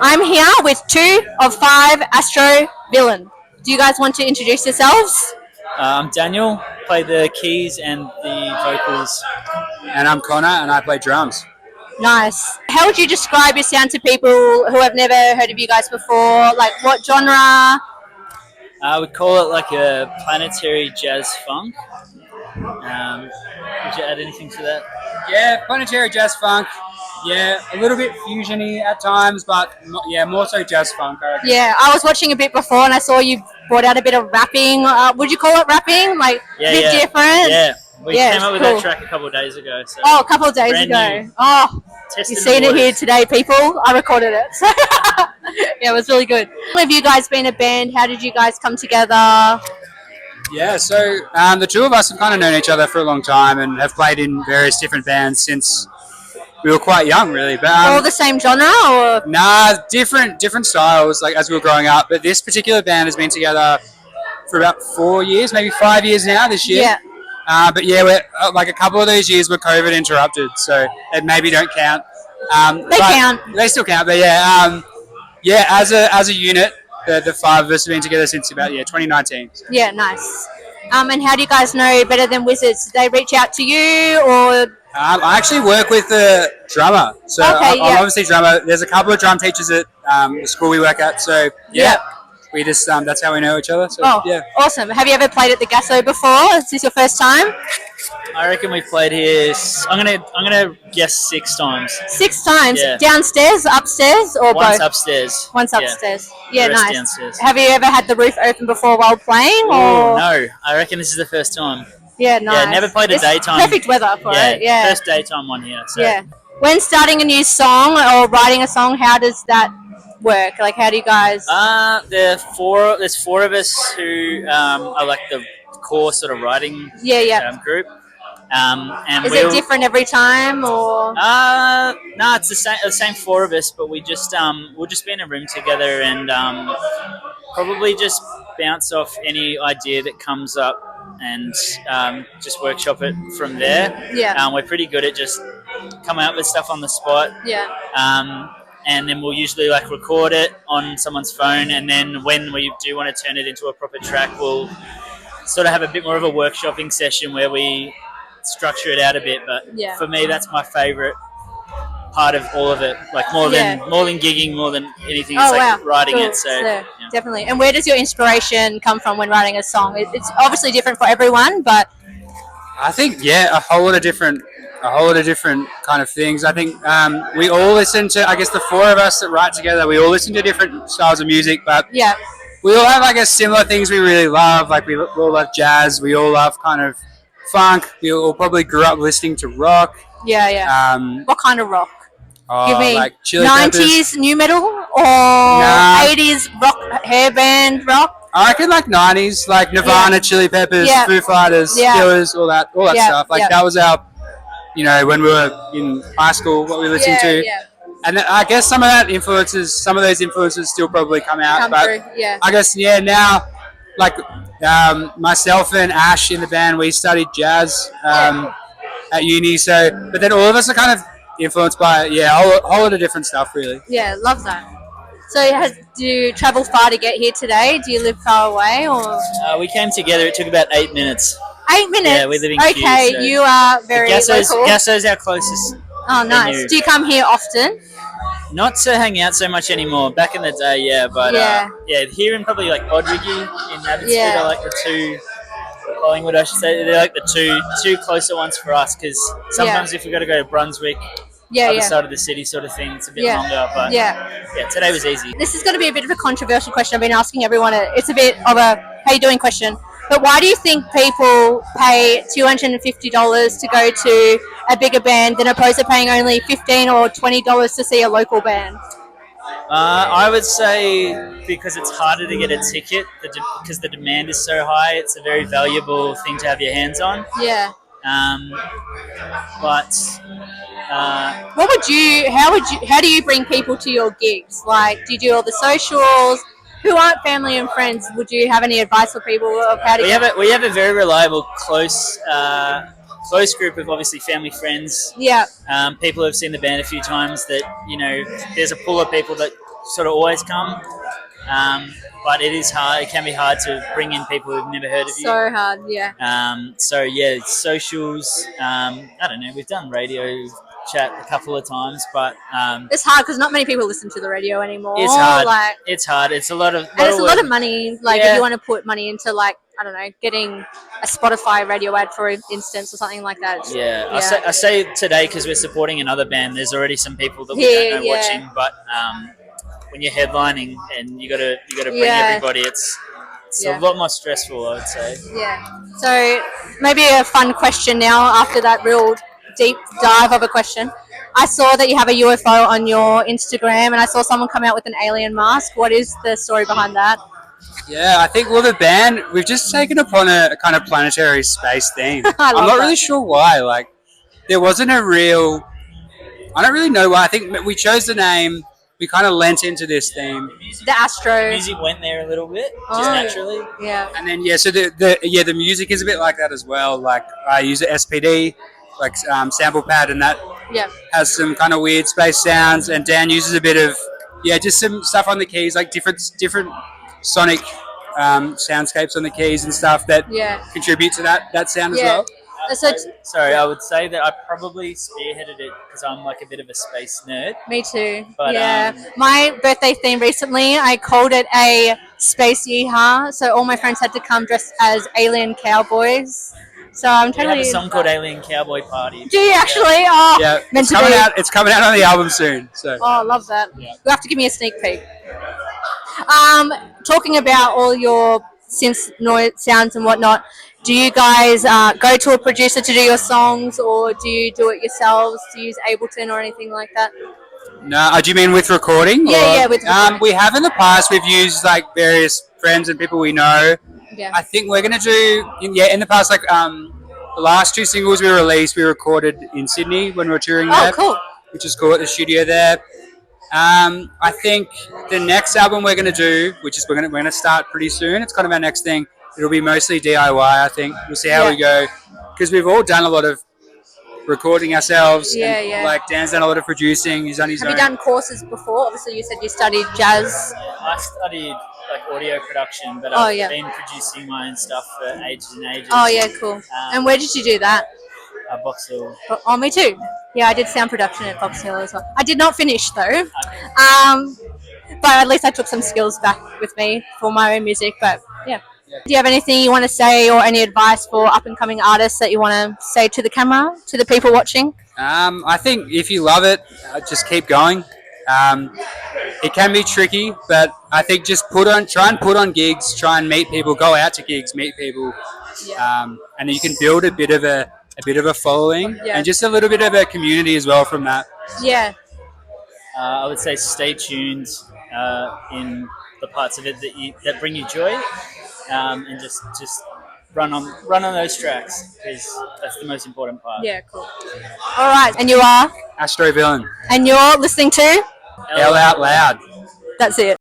I'm here with 2 of 5 Astro Villian. Do you guys want to introduce yourselves? I'm Daniel, play the keys and the vocals. And I'm Connor, and I play drums. Nice. How would you describe your sound to people who have never heard of you guys before? Like what genre? I would call it like a planetary jazz funk. Would you add anything to that? Yeah, planetary jazz funk. Yeah, a little bit fusiony at times, but yeah, more so jazz funk. I reckon. Yeah, I was watching a bit before and I saw you brought out a bit of rapping. Would you call it rapping? Like a bit different? Yeah, we came up with cool. that track a couple of days ago. So a couple of days brand ago. new. Oh, Testing you've seen the it here waters. today, people. I recorded it. Yeah, it was really good. How have you guys been a band? How did you guys come together? Yeah, so the two of us have kind of known each other for a long time and have played in various different bands since we were quite young, really. But All the same genre, or nah, different styles. Like as we were growing up, but this particular band has been together for about 4 years, maybe 5 years now. This year. yeah, But yeah, we're like a couple of those years were COVID interrupted, so it maybe don't count. they count. They still count, but yeah, as a unit, the 5 of us have been together since about 2019. So. Yeah, nice. And how do you guys know Better Than Wizards? Did they reach out to you, or I actually work with the drummer, so Okay, I'm obviously drummer. There's a couple of drum teachers at the school we work at, so yeah. We just that's how we know each other. So, yeah. Awesome. Have you ever played at the Gasso before? Is this your first time? I reckon we've played here. I'm gonna guess 6 times. 6 times. Yeah. Downstairs, upstairs, or Once both? upstairs. Once Yeah. upstairs. Yeah, The rest nice. downstairs. Have you ever had the roof open before while playing? Ooh, Or no, I reckon this is the first time. Yeah, nice. Yeah, never played a It's daytime. Perfect weather for it. Yeah. First daytime one here. So. Yeah. When starting a new song or writing a song, how does that work? Like, how do you guys? There's 4 of us who are like the core sort of writing Yeah. group. And Is it different every time, or? No, it's the same 4 of us, but we'll just be in a room together and probably just bounce off any idea that comes up and just workshop it from there. Yeah. We're pretty good at just coming up with stuff on the spot. Yeah. And then we'll usually like record it on someone's phone, and then when we do want to turn it into a proper track, we'll sort of have a bit more of a workshopping session where we structure it out a bit. But for me, that's my favourite part of all of it. Like more than gigging, more than anything, it's like writing Cool. it. So Yeah, definitely. And where does your inspiration come from when writing a song? It's obviously different for everyone, but I think a whole lot of different kind of things. I think we all listen to. I guess the 4 of us that write together, we all listen to different styles of music, but yeah, we all have, I guess, similar things we really love. Like we all love jazz. We all love kind of funk. We all probably grew up listening to rock. yeah. What kind of rock? Give me like Chili 90s new metal or 80s rock, hairband rock? I reckon like 90s, like Nirvana, Chili Peppers, Foo Fighters, Killers, all that stuff. Like that was our, when we were in high school, what we listened to. Yeah. And I guess some of those influences still probably come out. Through, yeah. I guess, now, like myself and Ash in the band, we studied jazz at uni. So, but then all of us are kind of influenced by, a whole lot of different stuff, really. Yeah, love that. So do you travel far to get here today? Do you live far away, or? we came together. It took about 8 minutes. 8 minutes? Yeah, we live in Okay, Kew, so you are very local. Gasso's our closest. Oh, nice. venue. Do you come here often? Not to hang out so much anymore. Back in the day, but here in probably like Oddriggy in Abbotsford are like the 2. Collingwood, I should say, they're like the two closer ones for us, because sometimes if we got to go to Brunswick, other side of the city sort of thing, it's a bit longer. But today was easy. This is going to be a bit of a controversial question. I've been asking everyone. It's a bit of a how you doing question. But why do you think people pay $250 to go to a bigger band than opposed to paying only $15 or $20 to see a local band? I would say because it's harder to get a ticket because the demand is so high. It's a very valuable thing to have your hands on. Yeah. But how do you bring people to your gigs? Like, do you do all the socials? Who aren't family and friends? Would you have any advice for people of how to? We have a very reliable, close group of obviously family, friends. Yeah. People who have seen the band a few times. That there's a pool of people that sort of always come. But it is hard. It can be hard to bring in people who've never heard of you. So hard, yeah. So yeah, socials. I don't know. We've done radio chat a couple of times, but It's hard because not many people listen to the radio anymore. it's hard. Like, It's hard. It's a lot of. and it's a lot of money. Like, Yeah. if you want to put money into, like, I don't know, getting a Spotify radio ad, for instance, or something like that. Yeah, I say today because we're supporting another band. There's already some people that we Yeah, don't know yeah. watching, but when you're headlining and you gotta bring Yeah. everybody, it's Yeah. a lot more stressful, I would say. Yeah. So maybe a fun question now after that real deep dive of a question. I saw that you have a UFO on your Instagram, and I saw someone come out with an alien mask. What is the story behind that? Yeah, I think the band we've just taken upon a kind of planetary space theme. I I'm love not that. really sure why. Like, there wasn't a real. I don't really know why. I think we chose the name. We kind of lent into this theme, The Astro. Music went there a little bit, Oh. just naturally. Yeah. and then so the music is a bit like that as well. Like, I use an SPD, like sample pad, and that Yeah. has some kind of weird space sounds. And Dan uses a bit of just some stuff on the keys, like different sonic soundscapes on the keys and stuff that Yeah. contribute to that sound as Yeah. well. So Sorry, I would say that I probably spearheaded it because I'm like a bit of a space nerd. me too. But, yeah. My birthday theme recently, I called it a space yeehaw. So all my friends had to come dressed as alien cowboys. So I'm We have totally. a song called Alien Cowboy Party. Do you actually? Oh, Yeah, meant it's to coming be. out. It's coming out on the album soon. So Oh, I love that. Yeah. You have to give me a sneak peek. Talking about all your synth noise sounds and whatnot, do you guys go to a producer to do your songs, or do you do it yourselves? Do you use Ableton or anything like that? no, do you mean with recording? Yeah, with recording. We have in the past. We've used like various friends and people we know. Yeah. I think we're gonna do in the past, like the last two singles we released, we recorded in Sydney when we were touring Oh, there, cool. which is cool at the studio there. I think the next album we're gonna do, which is we're gonna start pretty soon. It's kind of our next thing. It'll be mostly DIY. I think we'll see how Yeah. we go, because we've all done a lot of recording ourselves. Yeah, and, yeah. Like, Dan's done a lot of producing. He's done his Have own. you done courses before? Obviously, you said you studied jazz. I studied like audio production, but Oh, I've yeah. been producing my own stuff for ages and ages. Oh, yeah, cool. And where did you do that? Box Hill. Oh, me too. Yeah, I did sound production at Fox Hill as well. I did not finish though, but at least I took some skills back with me for my own music. But yeah. Do you have anything you want to say or any advice for up and coming artists that you want to say to the camera, to the people watching? I think if you love it, just keep going. It can be tricky, but I think just try and put on gigs, try and meet people, go out to gigs, meet people, and then you can build a bit of a following and just a little bit of a community as well from that. Yeah. I would say stay tuned in the parts of it that bring you joy, and just run on those tracks, because that's the most important part. Yeah, cool. All right, and you are? Astro Villian. And you're listening to? Elle Out Loud. That's it.